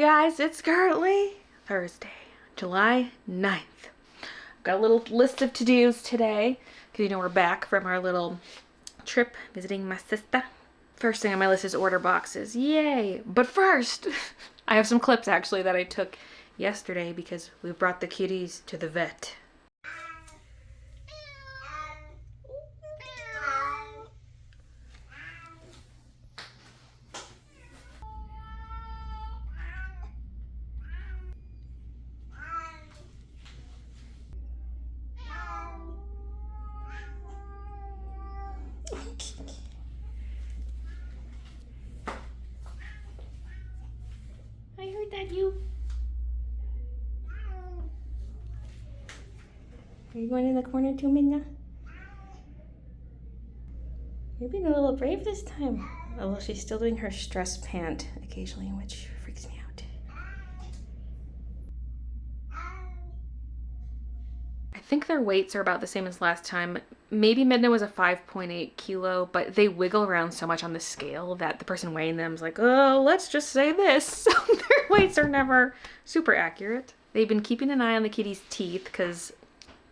guys, it's currently Thursday, July 9th. I've got a little list of to-dos today, because you know we're back from our little trip visiting my sister. First thing on my list is order boxes. Yay! But first, I have some clips actually that I took yesterday because we brought the kitties to the vet. I heard that you. Are you going in the corner too, Midna? You're being a little brave this time. Although she's still doing her stress pant occasionally, which freaks me out. I think their weights are about the same as last time. Maybe Midna was a 5.8 kilo, but they wiggle around so much on the scale that the person weighing them is like, oh, let's just say this. So their weights are never super accurate. They've been keeping an eye on the kitty's teeth because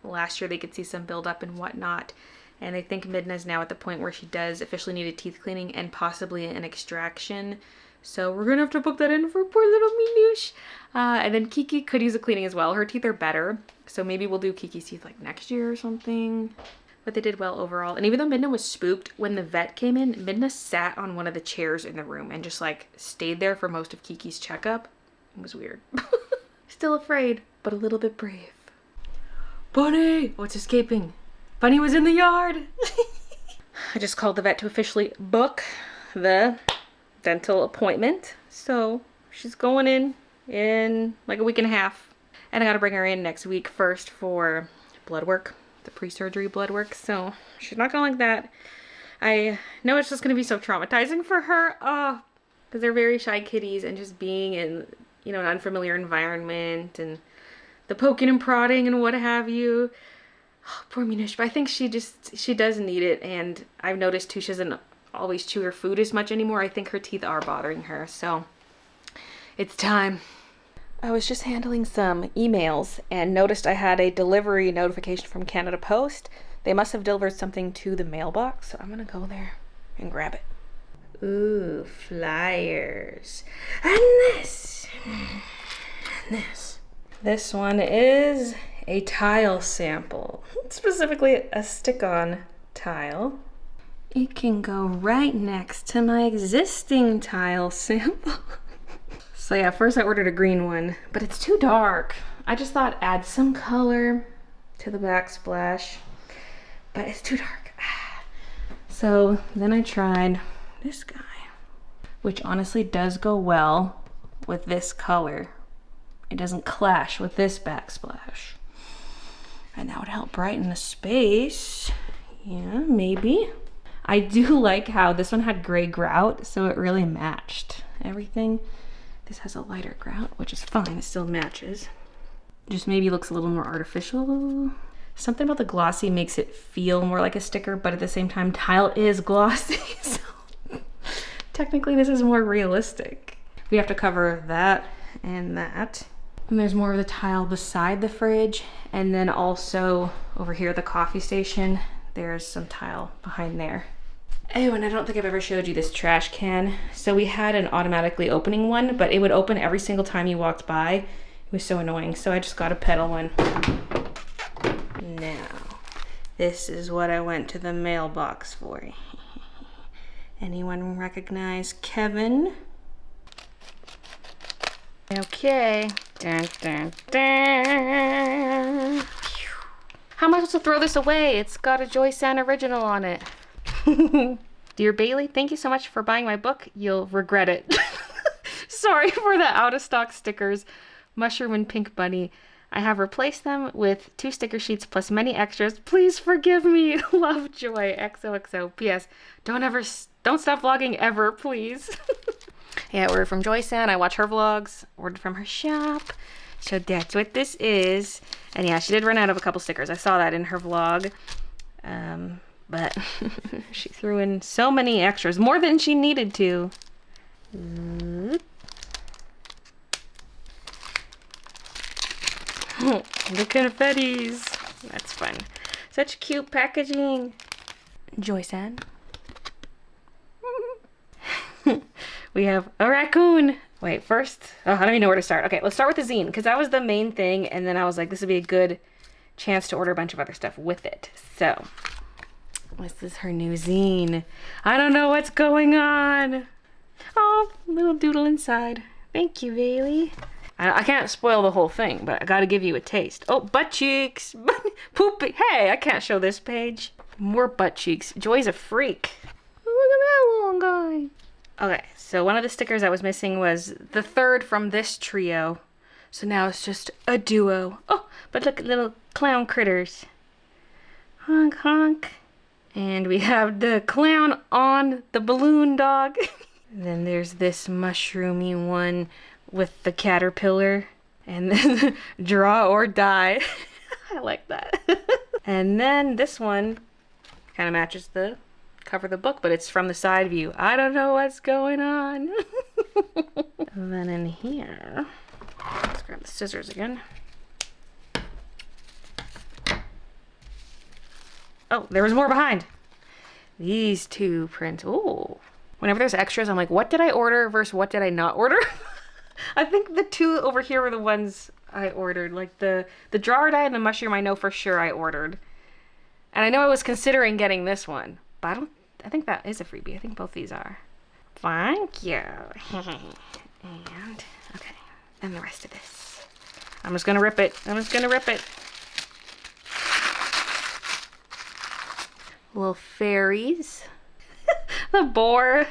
last year they could see some buildup and whatnot. And I think Midna's now at the point where she does officially need a teeth cleaning and possibly an extraction. So we're gonna have to book that in for poor little Minouche. And then Kiki could use a cleaning as well. Her teeth are better. So maybe we'll do Kiki's teeth like next year or something. But they did well overall. And even though Midna was spooked, when the vet came in, Midna sat on one of the chairs in the room and just like stayed there for most of Kiki's checkup. It was weird. Still afraid, but a little bit brave. Bunny! Oh, it's escaping. Bunny was in the yard. I just called the vet to officially book the dental appointment. So she's going in like a week and a half. And I gotta bring her in next week first for blood work, the pre-surgery blood work. So she's not gonna like that. I know it's just gonna be so traumatizing for her. Because they're very shy kitties and just being in, you know, an unfamiliar environment and the poking and prodding and what have you. Oh, poor Minouche, but I think she does need it, and I've noticed too she doesn't always chew her food as much anymore. I think her teeth are bothering her, so it's time. I was just handling some emails and noticed I had a delivery notification from Canada Post. They must have delivered something to the mailbox, so I'm gonna go there and grab it. Ooh, flyers. And this. And this. This one is a tile sample, specifically a stick-on tile. It can go right next to my existing tile sample. So yeah, first I ordered a green one, but it's too dark. I just thought add some color to the backsplash, but it's too dark. So then I tried this guy, which honestly does go well with this color. It doesn't clash with this backsplash. And that would help brighten the space. Yeah, maybe. I do like how this one had gray grout, so it really matched everything. This has a lighter grout, which is fine, it still matches. Just maybe looks a little more artificial. Something about the glossy makes it feel more like a sticker, but at the same time, tile is glossy, so technically this is more realistic. We have to cover that and that. And there's more of the tile beside the fridge. And then also over here, the coffee station, there's some tile behind there. Oh, and I don't think I've ever showed you this trash can. So we had an automatically opening one, but it would open every single time you walked by. It was so annoying. So I just got a pedal one. Now, this is what I went to the mailbox for. Anyone recognize Kevin? Okay. Dun, dun, dun. How am I supposed to throw this away? It's got a Joy San original on it. Dear Bailey, thank you so much for buying my book. You'll regret it. Sorry for the out of stock stickers. Mushroom and Pink Bunny. I have replaced them with 2 sticker sheets plus many extras. Please forgive me. Love, Joy. XOXO. P.S. Don't stop vlogging ever, please. Yeah, I ordered from Joy San. I watch her vlogs. Ordered from her shop. So that's what this is. And yeah, she did run out of a couple stickers. I saw that in her vlog. But she threw in so many extras. More than she needed to. The confettis. That's fun. Such cute packaging. Joy-san. We have a raccoon. Wait, first, I don't even know where to start. Okay, let's start with the zine, because that was the main thing, and then I was like, this would be a good chance to order a bunch of other stuff with it. So, this is her new zine. I don't know what's going on. Oh, little doodle inside. Thank you, Bailey. I can't spoil the whole thing, but I gotta give you a taste. Oh, butt cheeks. Poopy. Hey, I can't show this page. More butt cheeks. Joy's a freak. Look at that little guy. Okay, so one of the stickers I was missing was the third from this trio. So now it's just a duo. Oh, but look at little clown critters. Honk, honk. And we have the clown on the balloon dog. And then there's this mushroomy one with the caterpillar. And then draw or die. I like that. And then this one kind of matches the cover of the book, but it's from the side view. I don't know what's going on. And then in here, let's grab the scissors again. Oh, there was more behind. These two prints. Ooh. Whenever there's extras, I'm like, what did I order versus what did I not order? I think the two over here were the ones I ordered. Like the draw or die and the mushroom, I know for sure I ordered. And I know I was considering getting this one, but I think that is a freebie. I think both these are. Thank you. And, okay, and the rest of this. I'm just gonna rip it. Little fairies. The boar.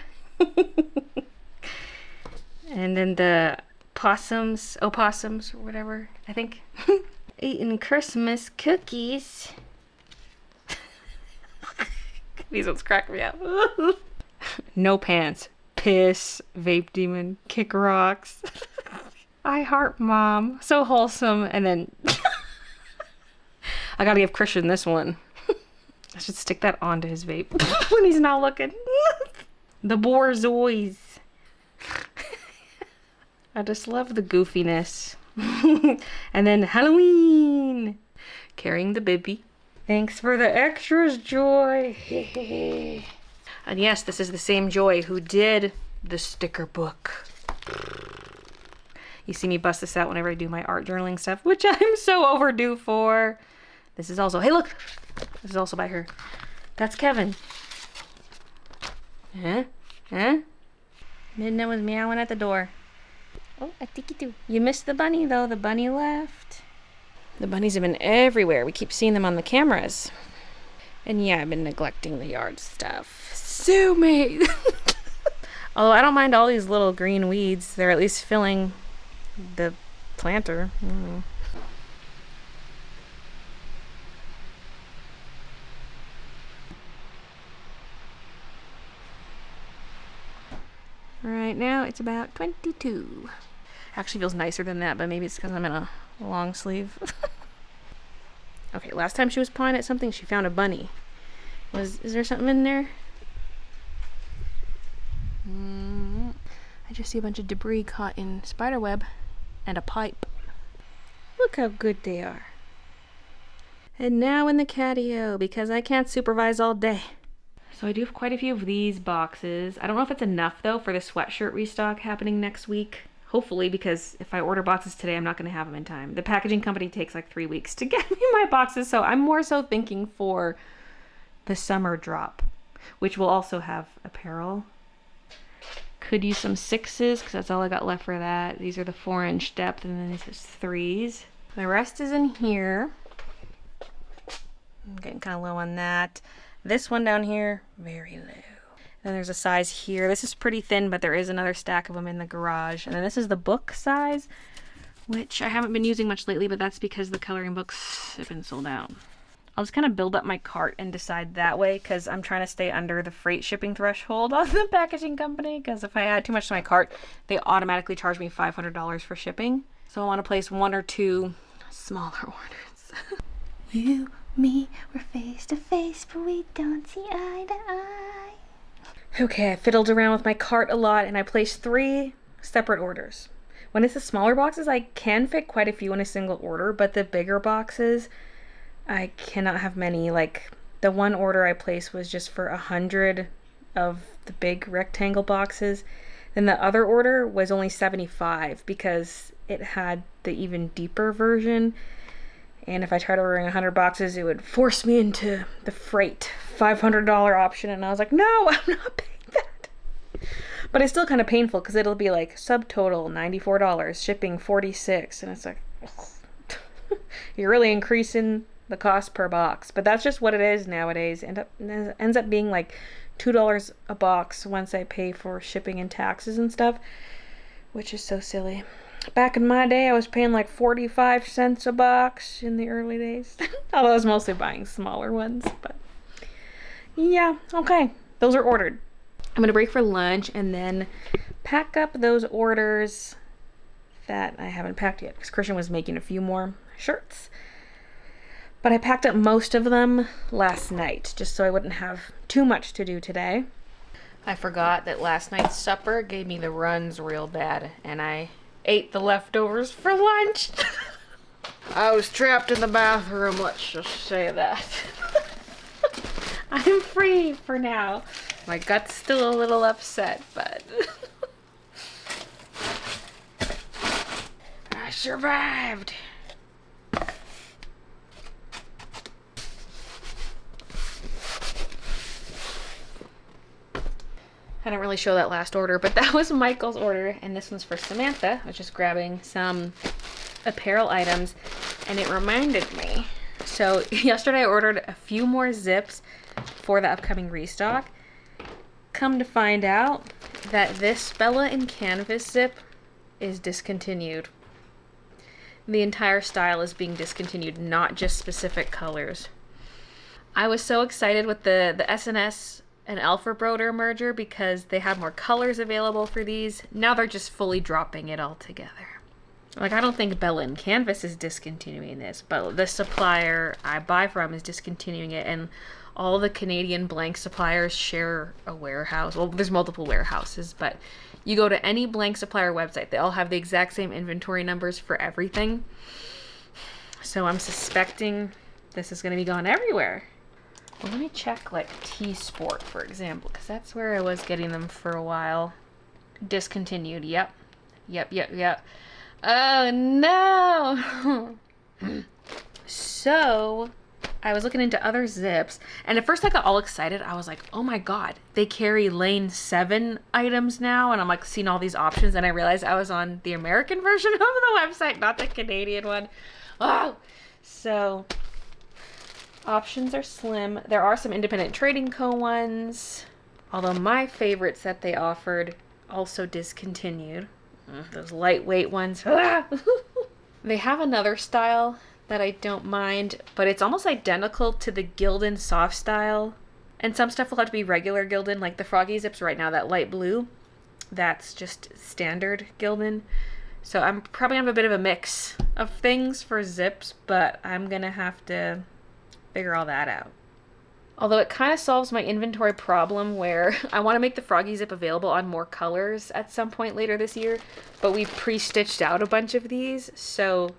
And then the opossums or whatever, I think. Eating Christmas cookies. These ones crack me up. No pants. Piss. Vape demon. Kick rocks. I heart mom. So wholesome. And then I gotta give Christian this one. I should stick that onto his vape when he's not looking. The Borzois. I just love the goofiness. And then Halloween. Carrying the bibby. Thanks for the extras, Joy. And yes, this is the same Joy who did the sticker book. You see me bust this out whenever I do my art journaling stuff, which I'm so overdue for. This is also, hey look, this is also by her. That's Kevin. Huh? Midna was meowing at the door. Oh, I think you do. You missed the bunny though, the bunny left. The bunnies have been everywhere. We keep seeing them on the cameras. And yeah, I've been neglecting the yard stuff. Sue me! Although I don't mind all these little green weeds. They're at least filling the planter. Right now it's about 22. Actually feels nicer than that, but maybe it's because I'm in a long sleeve. Okay, last time she was pawing at something, she found a bunny. Is there something in there? I just see a bunch of debris caught in spider web and a pipe. Look how good they are. And now in the catio, because I can't supervise all day. So I do have quite a few of these boxes. I don't know if it's enough though for the sweatshirt restock happening next week. Hopefully, because if I order boxes today, I'm not going to have them in time. The packaging company takes like 3 weeks to get me my boxes, so I'm more so thinking for the summer drop, which will also have apparel. Could use some 6s, because that's all I got left for that. These are the 4-inch depth, and then this is 3s. The rest is in here. I'm getting kind of low on that. This one down here, very low. Then there's a size here. This is pretty thin, but there is another stack of them in the garage. And then this is the book size, which I haven't been using much lately, but that's because the coloring books have been sold out. I'll just kind of build up my cart and decide that way, because I'm trying to stay under the freight shipping threshold on the packaging company, because if I add too much to my cart, they automatically charge me $500 for shipping. So I want to place 1 or 2 smaller orders. You, me, we're face to face, but we don't see eye to eye. Okay, I fiddled around with my cart a lot, and I placed 3 separate orders. When it's the smaller boxes, I can fit quite a few in a single order, but the bigger boxes, I cannot have many. Like, the one order I placed was just for 100 of the big rectangle boxes. Then the other order was only 75 because it had the even deeper version. And if I tried ordering 100 boxes, it would force me into the freight $500 option. And I was like, no, I'm not paying that. But it's still kind of painful because it'll be like subtotal $94, shipping $46. And it's like, you're really increasing the cost per box. But that's just what it is nowadays. Ends up being like $2 a box once I pay for shipping and taxes and stuff, which is so silly. Back in my day, I was paying like 45 cents a box in the early days. Although I was mostly buying smaller ones. But yeah, okay. Those are ordered. I'm going to break for lunch and then pack up those orders that I haven't packed yet. Because Christian was making a few more shirts. But I packed up most of them last night, just so I wouldn't have too much to do today. I forgot that last night's supper gave me the runs real bad, and I ate the leftovers for lunch. I was trapped in the bathroom, let's just say that. I'm free for now. My gut's still a little upset, but I survived. I didn't really show that last order, but that was Michael's order, and this one's for Samantha. I was just grabbing some apparel items, and it reminded me. So yesterday I ordered a few more zips for the upcoming restock. Come to find out that this Bella in Canvas zip is discontinued. The entire style is being discontinued, not just specific colors. I was so excited with the S&S and Alpha Broder merger because they had more colors available for these. Now they're just fully dropping it all together. Like, I don't think Bella and Canvas is discontinuing this, but the supplier I buy from is discontinuing it, and all the Canadian blank suppliers share a warehouse. Well, there's multiple warehouses, but you go to any blank supplier website, they all have the exact same inventory numbers for everything. So I'm suspecting this is going to be gone everywhere. Well, let me check, like, T-Sport, for example, because that's where I was getting them for a while. Discontinued, yep. Oh, no! So, I was looking into other zips, and at first I got all excited. I was like, oh my god, they carry Lane 7 items now, and I'm, like, seeing all these options, and I realized I was on the American version of the website, not the Canadian one. Oh! So options are slim. There are some Independent Trading Co. ones, although my favorites that they offered also discontinued. Those lightweight ones. They have another style that I don't mind, but it's almost identical to the Gildan soft style. And some stuff will have to be regular Gildan, like the Froggy zips right now, that light blue. That's just standard Gildan. So I'm probably gonna have a bit of a mix of things for zips, but I'm gonna have to figure all that out. Although it kind of solves my inventory problem where I want to make the Froggy zip available on more colors at some point later this year, but we pre-stitched out a bunch of these, so,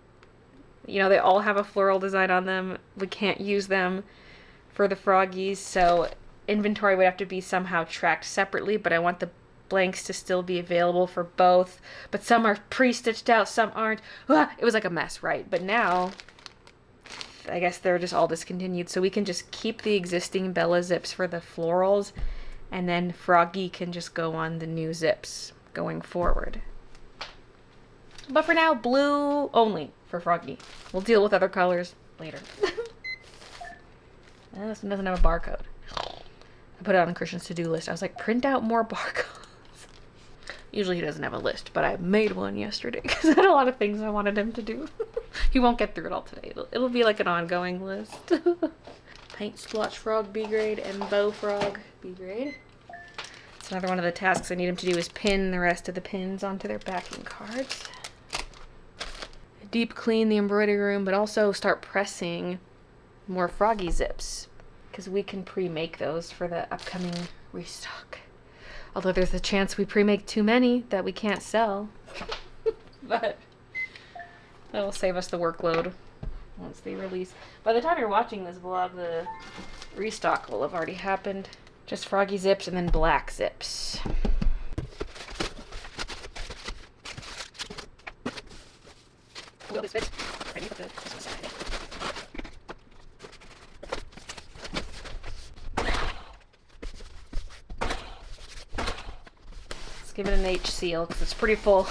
you know, they all have a floral design on them. We can't use them for the Froggies, so inventory would have to be somehow tracked separately, but I want the blanks to still be available for both, but some are pre-stitched out, some aren't. It was like a mess, right? But now I guess they're just all discontinued, so we can just keep the existing Bella zips for the florals, and then Froggy can just go on the new zips going forward. But for now, blue only for Froggy. We'll deal with other colors later. This one doesn't have a barcode. I put it on Christian's to-do list. I was like, print out more barcodes. Usually he doesn't have a list, but I made one yesterday because I had a lot of things I wanted him to do. He won't get through it all today. It'll be like an ongoing list. Paint Splotch Frog B grade and Bow Frog B grade. It's another one of the tasks I need him to do is pin the rest of the pins onto their backing cards. Deep clean the embroidery room, but also start pressing more Froggy zips because we can pre-make those for the upcoming restock. Although there's a chance we pre-make too many that we can't sell. But that'll save us the workload once they release. By the time you're watching this vlog, the restock will have already happened. Just Froggy zips and then black zips. Will this fit? Ready for the Christmas side. Let's give it an H seal because it's pretty full.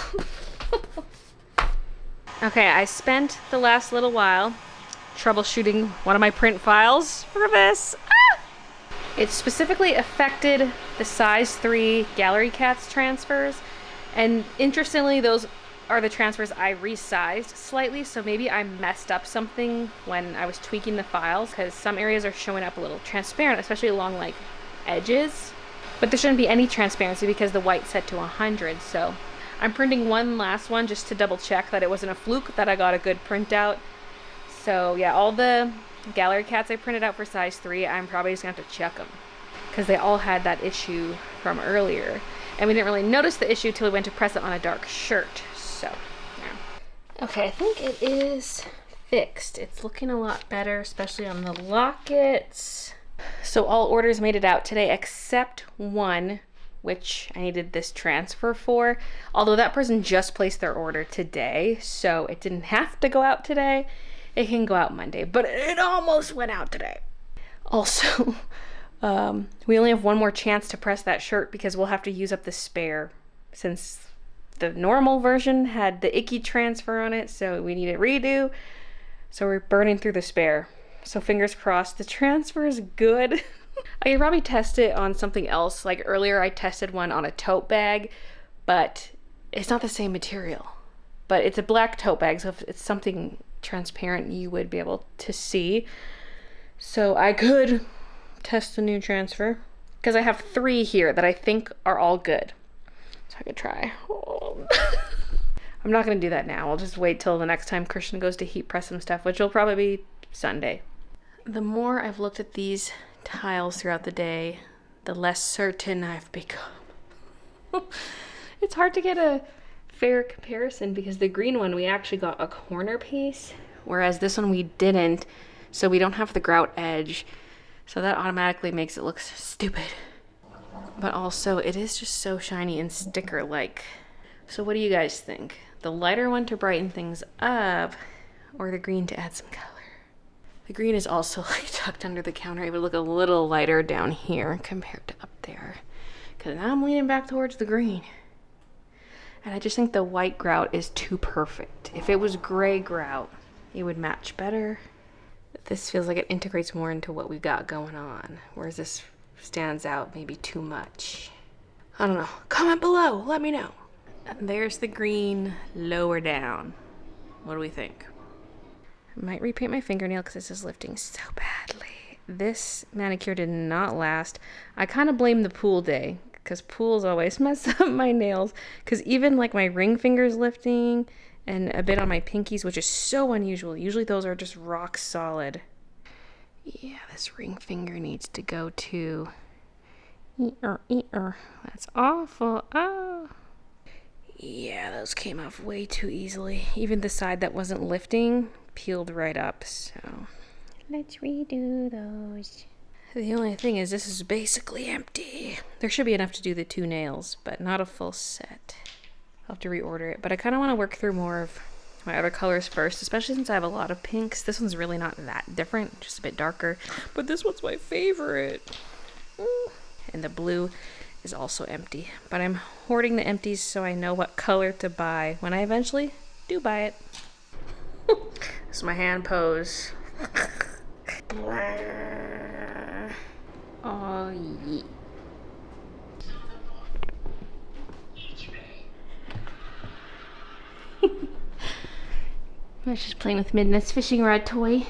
Okay, I spent the last little while troubleshooting one of my print files for this. Ah! It specifically affected the size 3 Gallery Cats transfers, and interestingly, those are the transfers I resized slightly, so maybe I messed up something when I was tweaking the files, because some areas are showing up a little transparent, especially along like edges. But there shouldn't be any transparency because the white's set to 100, so I'm printing one last one just to double check that it wasn't a fluke, that I got a good printout. So yeah, all the Gallery Cats I printed out for size 3, I'm probably just gonna have to check them because they all had that issue from earlier. And we didn't really notice the issue till we went to press it on a dark shirt. So, yeah. Okay, I think it is fixed. It's looking a lot better, especially on the lockets. So all orders made it out today except one, which I needed this transfer for, although that person just placed their order today, so it didn't have to go out today. It can go out Monday, but it almost went out today. Also, we only have one more chance to press that shirt because we'll have to use up the spare, since the normal version had the icky transfer on it, so we need a redo. So we're burning through the spare. So fingers crossed the transfer is good. I could probably test it on something else. Like earlier I tested one on a tote bag, but it's not the same material. But it's a black tote bag, so if it's something transparent you would be able to see. So I could test the new transfer because I have 3 here that I think are all good. So I could try. Oh. I'm not gonna do that now. I'll just wait till the next time Christian goes to heat press some stuff, which will probably be Sunday. The more I've looked at these tiles throughout the day, the less certain I've become. It's hard to get a fair comparison because the green one we actually got a corner piece, whereas this one we didn't, so we don't have the grout edge, so that automatically makes it look stupid. But also it is just so shiny and sticker like. So what do you guys think? The lighter one to brighten things up, or the green to add some color? The green is also like tucked under the counter. It would look a little lighter down here compared to up there. Because now I'm leaning back towards the green. And I just think the white grout is too perfect. If it was gray grout, it would match better. This feels like it integrates more into what we've got going on. Whereas this stands out maybe too much. I don't know. Comment below, let me know. And there's the green lower down. What do we think? I might repaint my fingernail because this is lifting so badly. This manicure did not last. I kind of blame the pool day because pools always mess up my nails, because even like my ring finger's lifting and a bit on my pinkies, which is so unusual. Usually those are just rock solid. Yeah, this ring finger needs to go too. That's awful. Oh. Yeah, those came off way too easily. Even the side that wasn't lifting peeled right up, so let's redo those. The only thing is this is basically empty. There should be enough to do the 2 nails, but not a full set. I'll have to reorder it, but I kind of want to work through more of my other colors first, especially since I have a lot of pinks. This one's really not that different, just a bit darker, but this one's my favorite. And the blue is also empty, but I'm hoarding the empties so I know what color to buy when I eventually do buy it. This is my hand pose. Oh, yeah. I was just playing with Midna's fishing rod toy.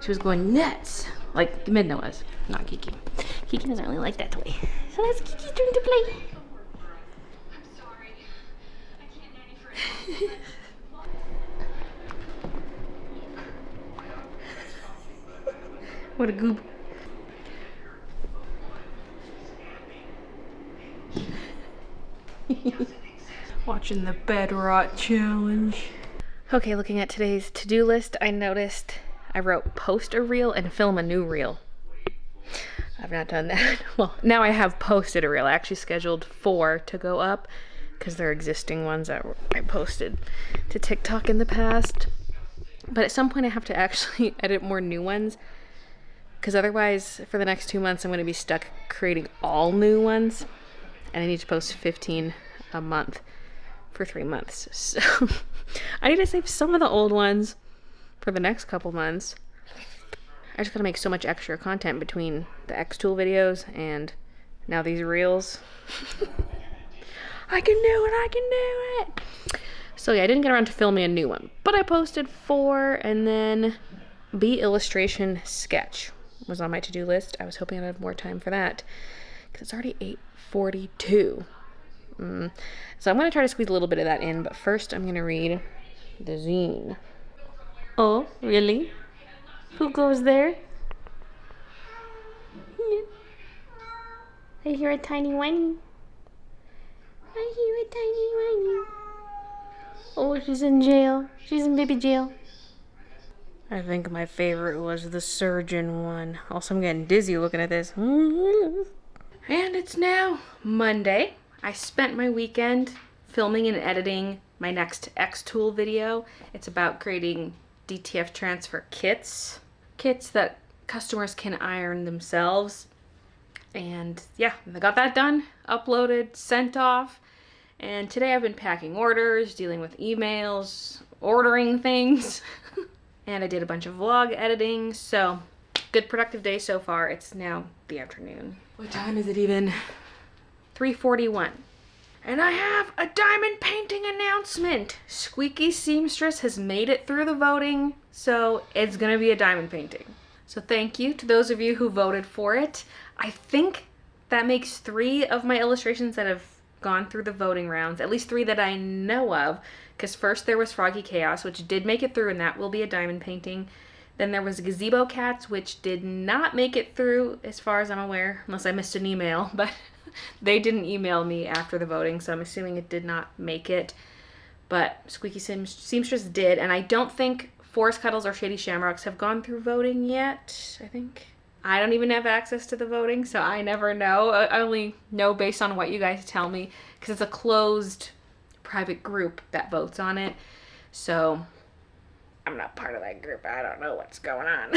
She was going nuts, like Midna was, not Kiki. Kiki doesn't really like that toy. So that's Kiki's turn to play. I'm sorry. I can't nanny for What a goob. Watching the bed rot challenge. Okay, looking at today's to-do list, I noticed I wrote post a reel and film a new reel. I've not done that. Well, now I have posted a reel. I actually scheduled 4 to go up because they're existing ones that I posted to TikTok in the past. But at some point I have to actually edit more new ones because otherwise for the next 2 months I'm going to be stuck creating all new ones, and I need to post 15 a month for 3 months. So I need to save some of the old ones for the next couple months. I just gotta make so much extra content between the Xtool videos and now these reels. I can do it, I can do it. So yeah, I didn't get around to filming a new one, but I posted 4, and then B illustration sketch was on my to-do list. I was hoping I'd have more time for that because it's already 8:42. So I'm going to try to squeeze a little bit of that in, but first I'm going to read the zine. Oh, really? Who goes there? I hear a tiny whiny. I hear a tiny whiny. Oh, she's in jail. She's in baby jail. I think my favorite was the surgeon one. Also, I'm getting dizzy looking at this. And it's now Monday. I spent my weekend filming and editing my next Xtool video. It's about creating DTF transfer kits that customers can iron themselves. And yeah, I got that done, uploaded, sent off. And today I've been packing orders, dealing with emails, ordering things. And I did a bunch of vlog editing. So good productive day so far. It's now the afternoon. What time is it even? 3:41. And I have a diamond painting announcement. Squeaky Seamstress has made it through the voting, so it's gonna be a diamond painting. So thank you to those of you who voted for it. I think that makes 3 of my illustrations that have gone through the voting rounds, at least 3 that I know of, because first there was Froggy Chaos, which did make it through, and that will be a diamond painting. Then there was Gazebo Cats, which did not make it through as far as I'm aware, unless I missed an email, but they didn't email me after the voting, so I'm assuming it did not make it. But Squeaky Seamstress did, and I don't think Forest Cuddles or Shady Shamrocks have gone through voting yet, I think. I don't even have access to the voting, so I never know. I only know based on what you guys tell me, because it's a closed private group that votes on it. So I'm not part of that group. I don't know what's going on.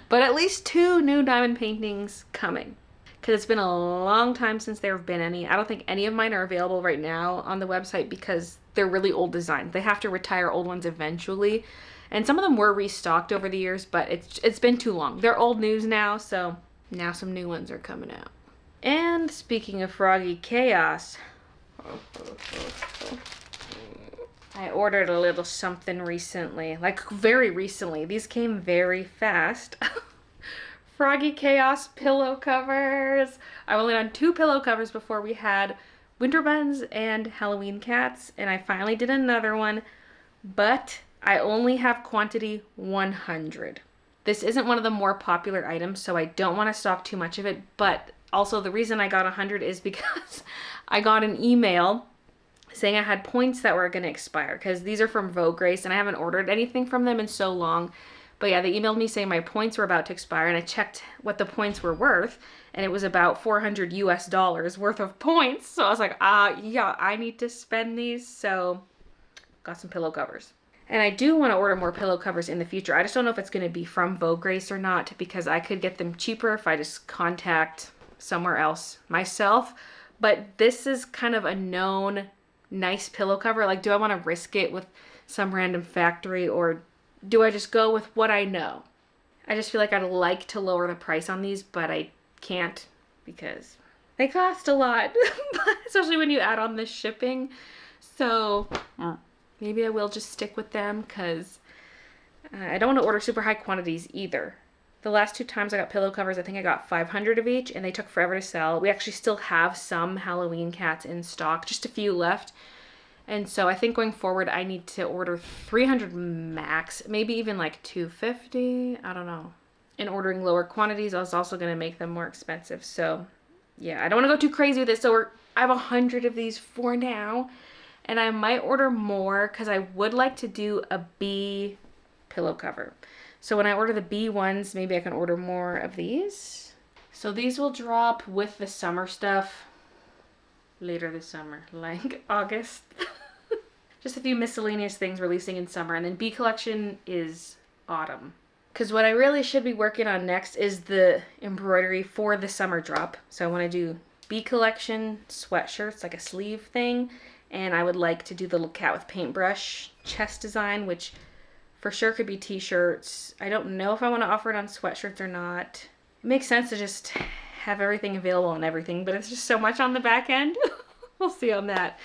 But at least 2 new diamond paintings coming, because it's been a long time since there have been any. I don't think any of mine are available right now on the website because they're really old designs. They have to retire old ones eventually. And some of them were restocked over the years, but it's been too long. They're old news now, so now some new ones are coming out. And speaking of Froggy Chaos, I ordered a little something recently, like very recently. These came very fast. Froggy Chaos pillow covers. I've only done 2 pillow covers before. We had Winter Buns and Halloween Cats, and I finally did another one, but I only have quantity 100. This isn't one of the more popular items, so I don't want to stock too much of it, but also the reason I got 100 is because I got an email saying I had points that were going to expire, because these are from Vogue Grace, and I haven't ordered anything from them in so long. But yeah, they emailed me saying my points were about to expire, and I checked what the points were worth, and it was about $400 US worth of points. So I was like, yeah, I need to spend these, so got some pillow covers. And I do want to order more pillow covers in the future. I just don't know if it's going to be from Vogue Grace or not, because I could get them cheaper if I just contact somewhere else myself. But this is kind of a known nice pillow cover. Like, do I want to risk it with some random factory, or do I just go with what I know? I just feel like I'd like to lower the price on these, but I can't because they cost a lot, especially when you add on the shipping. So maybe I will just stick with them, because I don't want to order super high quantities either. The last 2 times I got pillow covers, I think I got 500 of each, and they took forever to sell. We actually still have some Halloween Cats in stock, just a few left. And so I think going forward, I need to order 300 max, maybe even like 250. I don't know. And ordering lower quantities, I was also going to make them more expensive. So yeah, I don't want to go too crazy with it. So I have 100 of these for now, and I might order more because I would like to do a bee pillow cover. So when I order the bee ones, maybe I can order more of these. So these will drop with the summer stuff later this summer, like August. Just a few miscellaneous things releasing in summer, and then bee collection is autumn. Because what I really should be working on next is the embroidery for the summer drop. So I want to do bee collection sweatshirts, like a sleeve thing. And I would like to do the little cat with paintbrush chest design, which for sure could be t-shirts. I don't know if I want to offer it on sweatshirts or not. It makes sense to just have everything available on everything, but it's just so much on the back end. We'll see on that.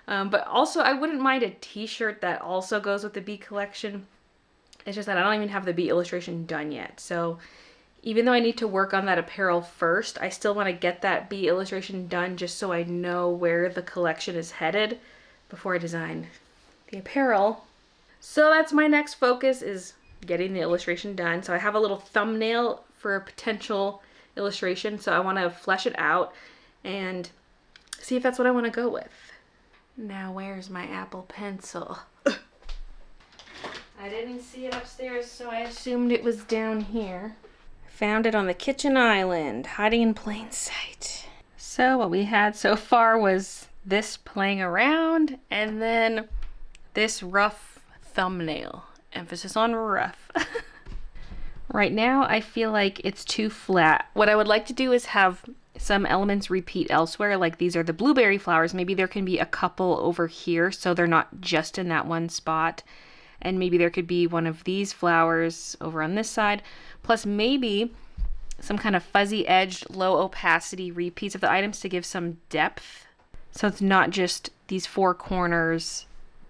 But also, I wouldn't mind a t-shirt that also goes with the bee collection. It's just that I don't even have the bee illustration done yet. So even though I need to work on that apparel first, I still want to get that bee illustration done just so I know where the collection is headed before I design the apparel. So that's my next focus, is getting the illustration done. So I have a little thumbnail for a potential illustration. So I want to flesh it out and see if that's what I want to go with. Now where's my Apple Pencil? I didn't see it upstairs, so I assumed it was down here. Found it on the kitchen island, hiding in plain sight. So what we had so far was this playing around, and then this rough thumbnail. Emphasis on rough. Right now, I feel like it's too flat. What I would like to do is have some elements repeat elsewhere, like these are the blueberry flowers. Maybe there can be a couple over here, so they're not just in that one spot. And maybe there could be one of these flowers over on this side, plus maybe some kind of fuzzy edged, low opacity repeats of the items to give some depth. So it's not just these four corners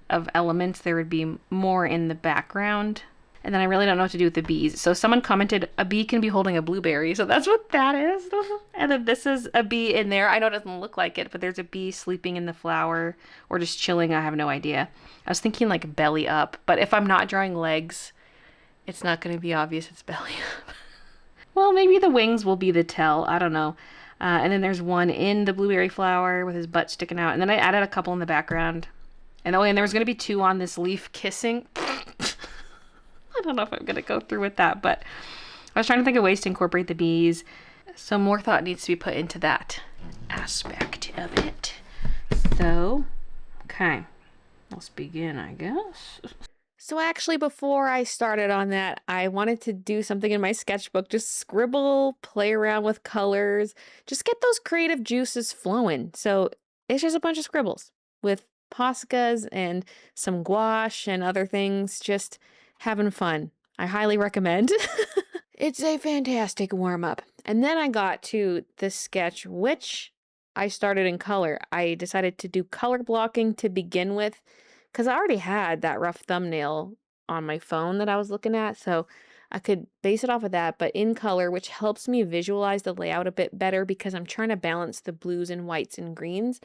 of elements, there would be more in the background. And then I really don't know what to do with the bees. So someone commented, a bee can be holding a blueberry. So that's what that is. And then this is a bee in there. I know it doesn't look like it, but there's a bee sleeping in the flower or just chilling. I have no idea. I was thinking like belly up, but if I'm not drawing legs, it's not going to be obvious it's belly up. Well, maybe the wings will be the tell. I don't know. And then there's one in the blueberry flower with his butt sticking out. And then I added a couple in the background. And oh, and there was going to be two on this leaf kissing. I don't know if I'm going to go through with that, but I was trying to think of ways to incorporate the bees. So more thought needs to be put into that aspect of it. So, okay, let's begin, I guess. So actually, before I started on that, I wanted to do something in my sketchbook, just scribble, play around with colors, just get those creative juices flowing. So it's just a bunch of scribbles with Poscas and some gouache and other things, just having fun. I highly recommend. It's a fantastic warm-up. And then I got to the sketch, which I started in color. I decided to do color blocking to begin with, because I already had that rough thumbnail on my phone that I was looking at, so I could base it off of that, but in color, which helps me visualize the layout a bit better because I'm trying to balance the blues and whites and greens.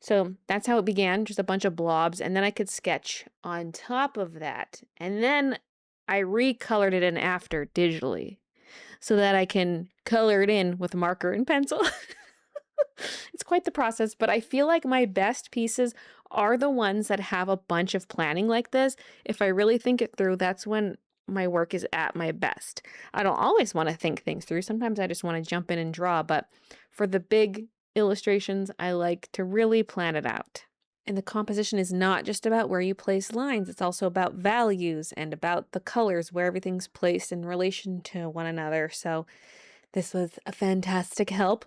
So that's how it began, just a bunch of blobs, and then I could sketch on top of that. And then I recolored it in after digitally so that I can color it in with marker and pencil. It's quite the process, but I feel like my best pieces are the ones that have a bunch of planning like this. If I really think it through, that's when my work is at my best. I don't always want to think things through. Sometimes I just want to jump in and draw, but for the big illustrations, I like to really plan it out. And the composition is not just about where you place lines, it's also about values and about the colors, where everything's placed in relation to one another. So this was a fantastic help.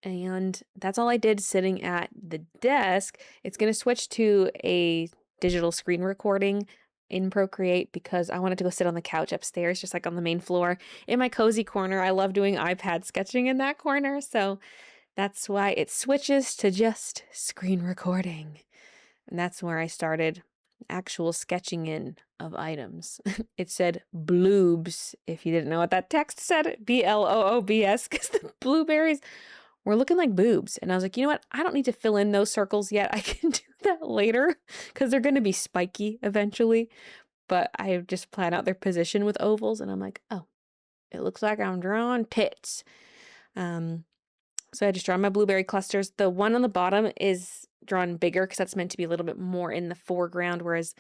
And that's all I did sitting at the desk. It's going to switch to a digital screen recording in Procreate because I wanted to go sit on the couch upstairs, just like on the main floor in my cozy corner. I love doing iPad sketching in that corner. So that's why it switches to just screen recording. And that's where I started actual sketching in of items. It said bloobs, if you didn't know what that text said, BLOOBS, because the blueberries were looking like boobs. And I was like, you know what? I don't need to fill in those circles yet. I can do that later because they're going to be spiky eventually. But I just plan out their position with ovals and I'm like, oh, it looks like I'm drawing tits. So I just drawn my blueberry clusters. The one on the bottom is drawn bigger because that's meant to be a little bit more in the foreground, whereas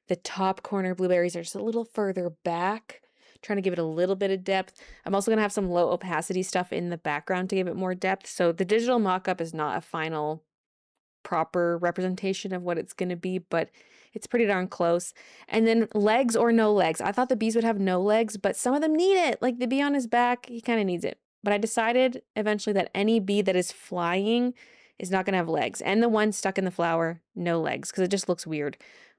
the top corner blueberries are just a little further back, trying to give it a little bit of depth. I'm also going to have some low opacity stuff in the background to give it more depth. So the digital mock-up is not a final proper representation of what it's going to be, but it's pretty darn close. And then legs or no legs. I thought the bees would have no legs, but some of them need it. Like the bee on his back, he kind of needs it. But I decided eventually that any bee that is flying is not going to have legs. And the one stuck in the flower, no legs, because it just looks weird.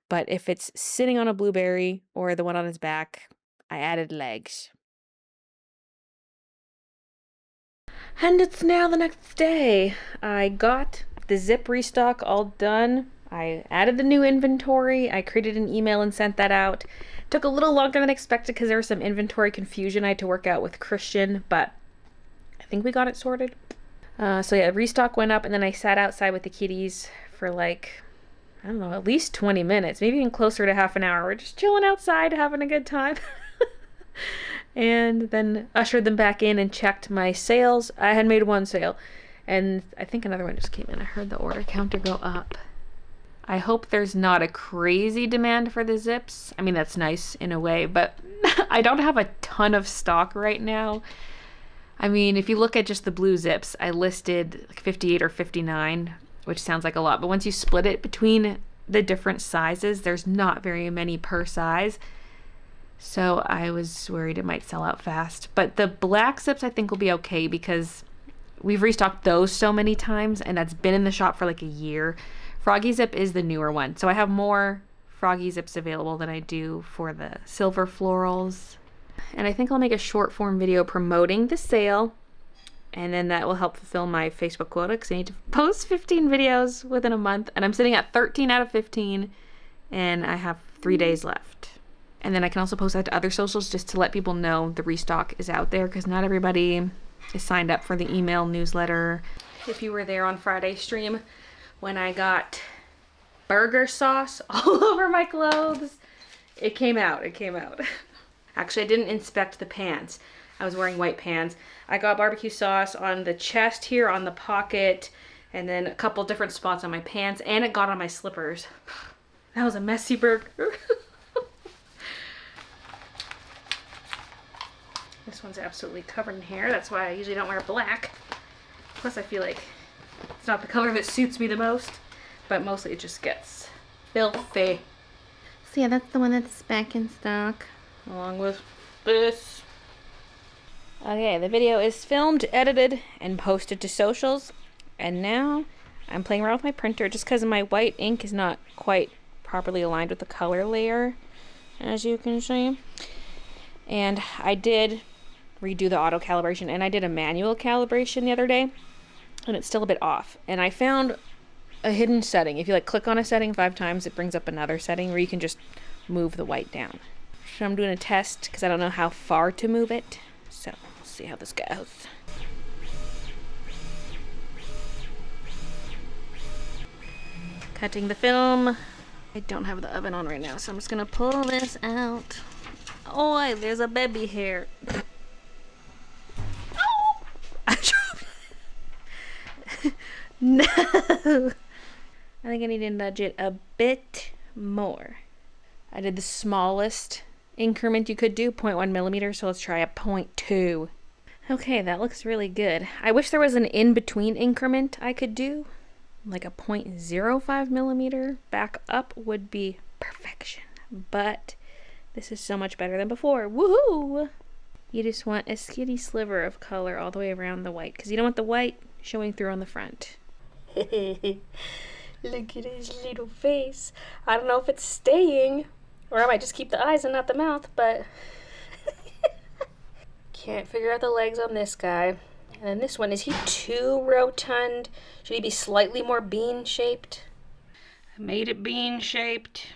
But if it's sitting on a blueberry or the one on his back, I added legs. And it's now the next day. I got the zip restock all done. I added the new inventory. I created an email and sent that out. It took a little longer than expected because there was some inventory confusion I had to work out with Christian, but I think we got it sorted. So yeah, restock went up, and then I sat outside with the kitties for like, I don't know, at least 20 minutes, maybe even closer to half an hour. We're just chilling outside, having a good time. And then ushered them back in and checked my sales. I had made one sale, and I think another one just came in. I heard the order counter go up. I hope there's not a crazy demand for the zips. I mean, that's nice in a way, but I don't have a ton of stock right now. I mean, if you look at just the blue zips, I listed like 58 or 59, which sounds like a lot, but once you split it between the different sizes, there's not very many per size. So I was worried it might sell out fast. But the black zips I think will be okay because we've restocked those so many times, and that's been in the shop for like a year. Froggy Zip is the newer one. So I have more Froggy Zips available than I do for the silver florals. And I think I'll make a short form video promoting the sale. And then that will help fulfill my Facebook quota because I need to post 15 videos within a month. And I'm sitting at 13 out of 15. And I have 3 days left. And then I can also post that to other socials just to let people know the restock is out there because not everybody is signed up for the email newsletter. If you were there on Friday's stream when I got burger sauce all over my clothes, it came out. Actually, I didn't inspect the pants. I was wearing white pants. I got barbecue sauce on the chest here, on the pocket, and then a couple different spots on my pants, and it got on my slippers. That was a messy burger. This one's absolutely covered in hair. That's why I usually don't wear black. Plus, I feel like it's not the color that suits me the most, but mostly it just gets filthy. So yeah, that's the one that's back in stock, along with this. Okay, the video is filmed, edited, and posted to socials. And now I'm playing around with my printer just because my white ink is not quite properly aligned with the color layer, as you can see. And I did redo the auto calibration, and I did a manual calibration the other day, and it's still a bit off. And I found a hidden setting. If you like click on a setting 5 times, it brings up another setting where you can just move the white down. So I'm doing a test because I don't know how far to move it. So we'll see how this goes. Cutting the film. I don't have the oven on right now, so I'm just gonna pull this out. Oh, there's a baby hair. Oh! I dropped it. No! I think I need to nudge it a bit more. I did the smallest increment you could do, 0.1 millimeters, so let's try a 0.2. Okay, that looks really good. I wish there was an in-between increment I could do. Like a 0.05 millimeter back up would be perfection. But this is so much better than before. Woohoo! You just want a skinny sliver of color all the way around the white, because you don't want the white showing through on the front. Look at his little face. I don't know if it's staying, or I might just keep the eyes and not the mouth, but can't figure out the legs on this guy. And then this one, is he too rotund? Should he be slightly more bean-shaped? I made it bean-shaped.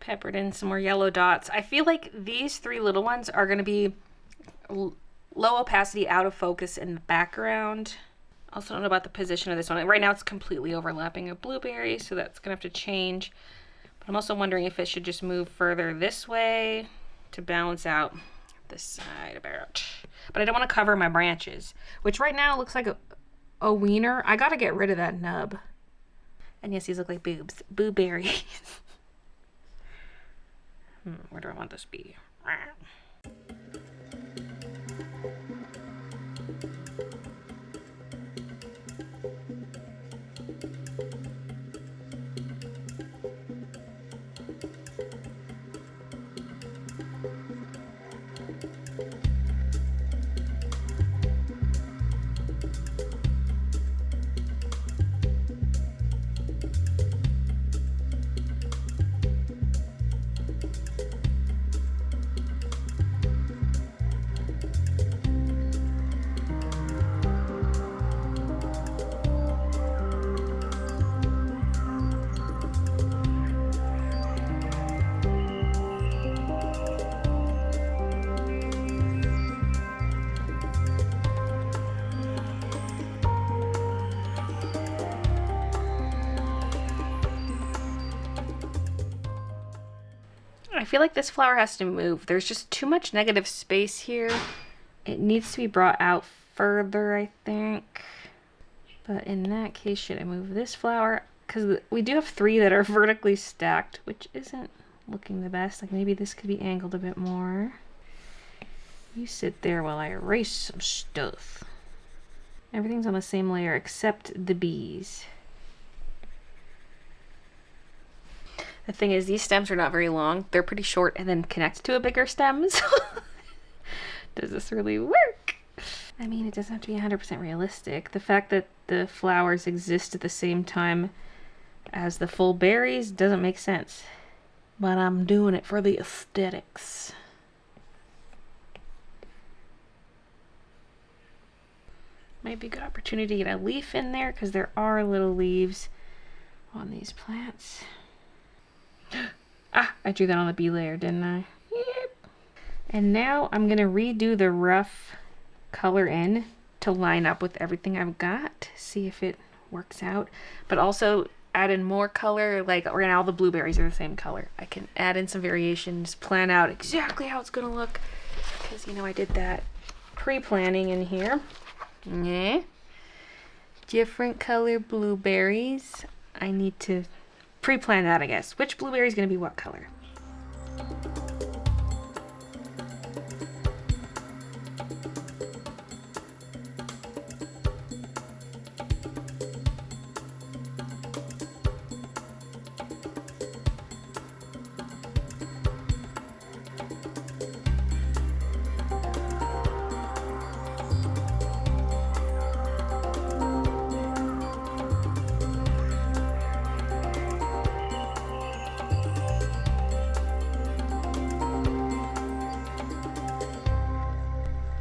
Peppered in some more yellow dots. I feel like these 3 little ones are going to be low opacity, out of focus in the background. Also don't know about the position of this one. Right now it's completely overlapping a blueberry, so that's going to have to change. But I'm also wondering if it should just move further this way to balance out this side about. But I don't want to cover my branches, which right now looks like a wiener. I gotta get rid of that nub. And yes, these look like boobs. Blueberries. Where do I want this to be? I feel like this flower has to move. There's just too much negative space here. It needs to be brought out further, I think. But in that case, should I move this flower? Because we do have 3 that are vertically stacked, which isn't looking the best. Like maybe this could be angled a bit more. You sit there while I erase some stuff. Everything's on the same layer except the bees. The thing is, these stems are not very long. They're pretty short and then connect to a bigger stem. So does this really work? I mean, it doesn't have to be 100% realistic. The fact that the flowers exist at the same time as the full berries doesn't make sense. But I'm doing it for the aesthetics. Might be a good opportunity to get a leaf in there because there are little leaves on these plants. Ah, I drew that on the bee layer, didn't I? Yep. And now I'm going to redo the rough color in to line up with everything I've got. See if it works out. But also add in more color. Like right now all the blueberries are the same color. I can add in some variations, plan out exactly how it's going to look. Because, you know, I did that pre-planning in here. Yeah. Different color blueberries. I need to pre-plan that, I guess. Which blueberry is going to be what color?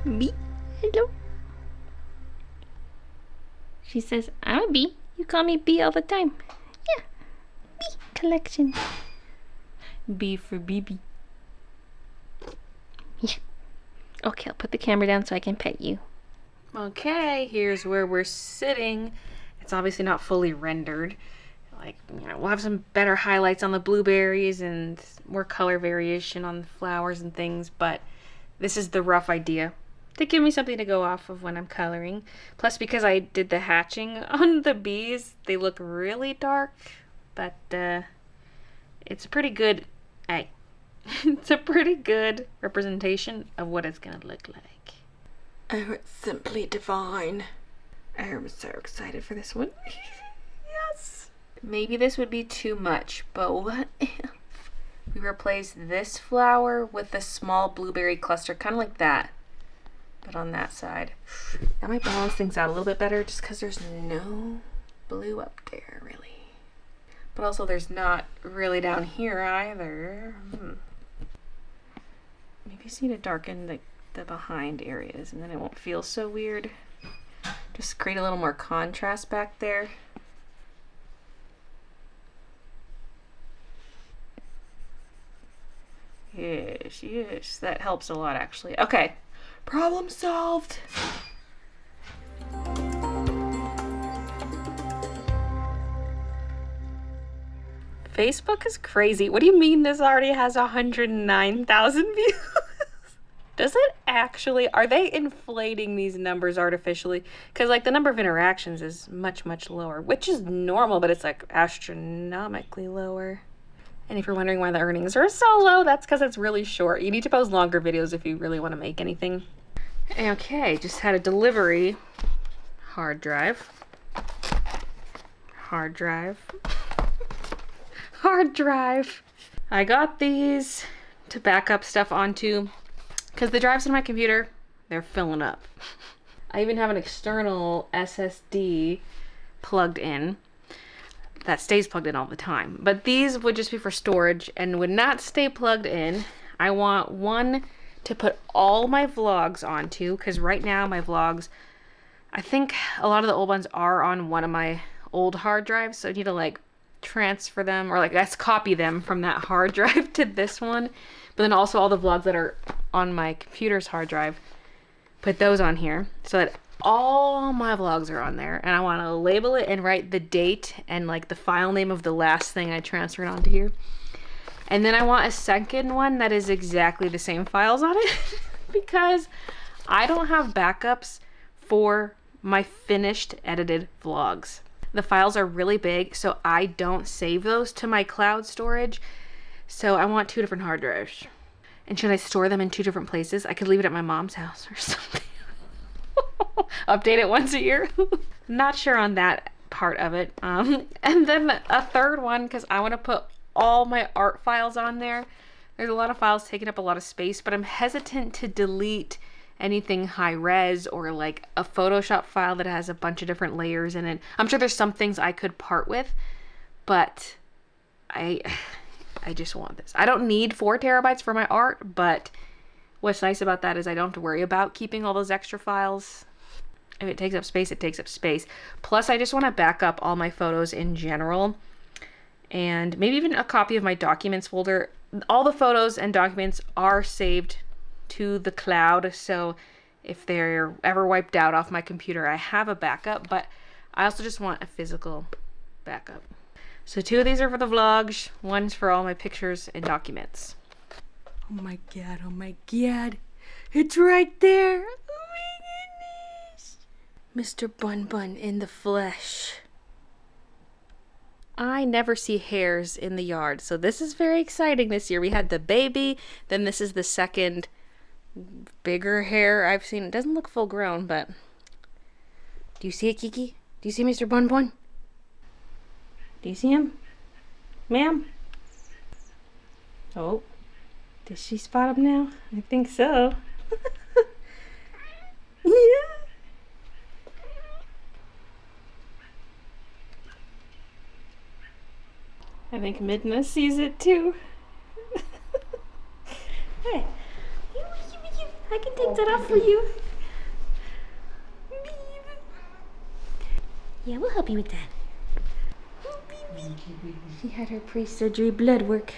Bee, hello. She says, I'm a bee. You call me Bee all the time. Yeah, bee collection. B for BB. Yeah. Okay, I'll put the camera down so I can pet you. Okay, here's where we're sitting. It's obviously not fully rendered. Like, you know, we'll have some better highlights on the blueberries and more color variation on the flowers and things, but this is the rough idea to give me something to go off of when I'm coloring. Plus, because I did the hatching on the bees, they look really dark, but it's a pretty good, it's a pretty good representation of what it's gonna look like. Oh, it's simply divine. I'm so excited for this one. Yes! Maybe this would be too much, but what if we replace this flower with a small blueberry cluster, kind of like that, but on that side? That might balance things out a little bit better just because there's no blue up there, really. But also there's not really down here either. Maybe I just need to darken the behind areas and then it won't feel so weird. Just create a little more contrast back there. Yes, yes, that helps a lot actually. Okay, problem solved. Facebook is crazy. What do you mean this already has 109,000 views? Does it actually, are they inflating these numbers artificially? Because like the number of interactions is much, much lower, which is normal, but it's like astronomically lower. And if you're wondering why the earnings are so low, that's because it's really short. You need to post longer videos if you really want to make anything. Okay, just had a delivery. Hard drive. Hard drive. Hard drive. I got these to back up stuff onto because the drives in my computer, they're filling up. I even have an external SSD plugged in that stays plugged in all the time. But these would just be for storage and would not stay plugged in. I want one to put all my vlogs onto because right now my vlogs, I think a lot of the old ones are on one of my old hard drives. So I need to like transfer them or like let's copy them from that hard drive to this one. But then also all the vlogs that are on my computer's hard drive, put those on here so that all my vlogs are on there. And I want to label it and write the date and like the file name of the last thing I transferred onto here. And then I want a second one that is exactly the same files on it because I don't have backups for my finished edited vlogs. The files are really big, so I don't save those to my cloud storage. So I want 2 different hard drives. And should I store them in 2 different places? I could leave it at my mom's house or something. Update it once a year. Not sure on that part of it. And then a third one, because I want to put all my art files on there. There's a lot of files taking up a lot of space, but I'm hesitant to delete anything high res or like a Photoshop file that has a bunch of different layers in it. I'm sure there's some things I could part with, but I just want this. I don't need 4 terabytes for my art, but what's nice about that is I don't have to worry about keeping all those extra files. If it takes up space, it takes up space. Plus, I just want to back up all my photos in general and maybe even a copy of my documents folder. All the photos and documents are saved to the cloud, so if they're ever wiped out off my computer, I have a backup, but I also just want a physical backup. So 2 of these are for the vlogs, 1's for all my pictures and documents. Oh my god, it's right there. Oh my goodness. Mr. Bun Bun in the flesh. I never see hares in the yard, so this is very exciting this year. We had the baby, then this is the second bigger hare I've seen. It doesn't look full grown, but do you see it, Kiki? Do you see Mr. Bun Bun? Do you see him? Ma'am? Oh, did she spot him now? I think so. Yeah. I think Midna sees it too. Hey, I can take that off for you. Yeah, we'll help you with that. She had her pre-surgery blood work.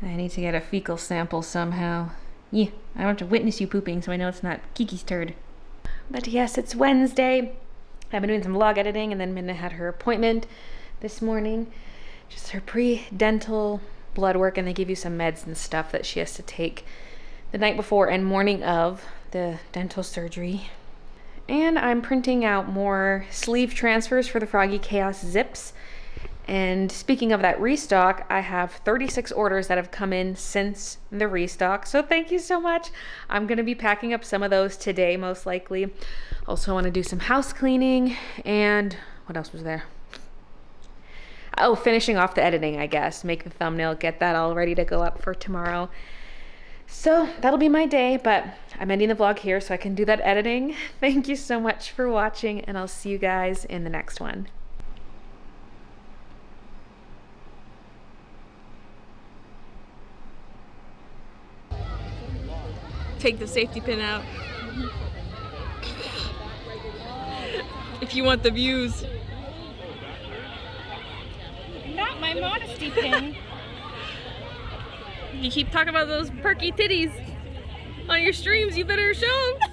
I need to get a fecal sample somehow. Yeah, I want to witness you pooping so I know it's not Kiki's turd. But yes, it's Wednesday. I've been doing some vlog editing, and then Midna had her appointment this morning. Just her pre-dental blood work, and they give you some meds and stuff that she has to take the night before and morning of the dental surgery. And I'm printing out more sleeve transfers for the Froggy Chaos zips. And speaking of that restock, I have 36 orders that have come in since the restock. So thank you so much. I'm going to be packing up some of those today, most likely. Also, I want to do some house cleaning. And what else was there? Oh, finishing off the editing, I guess. Make the thumbnail, get that all ready to go up for tomorrow. So that'll be my day, but I'm ending the vlog here so I can do that editing. Thank you so much for watching, and I'll see you guys in the next one. Take the safety pin out. If you want the views. Not my modesty pin. You keep talking about those perky titties on your streams, you better show them.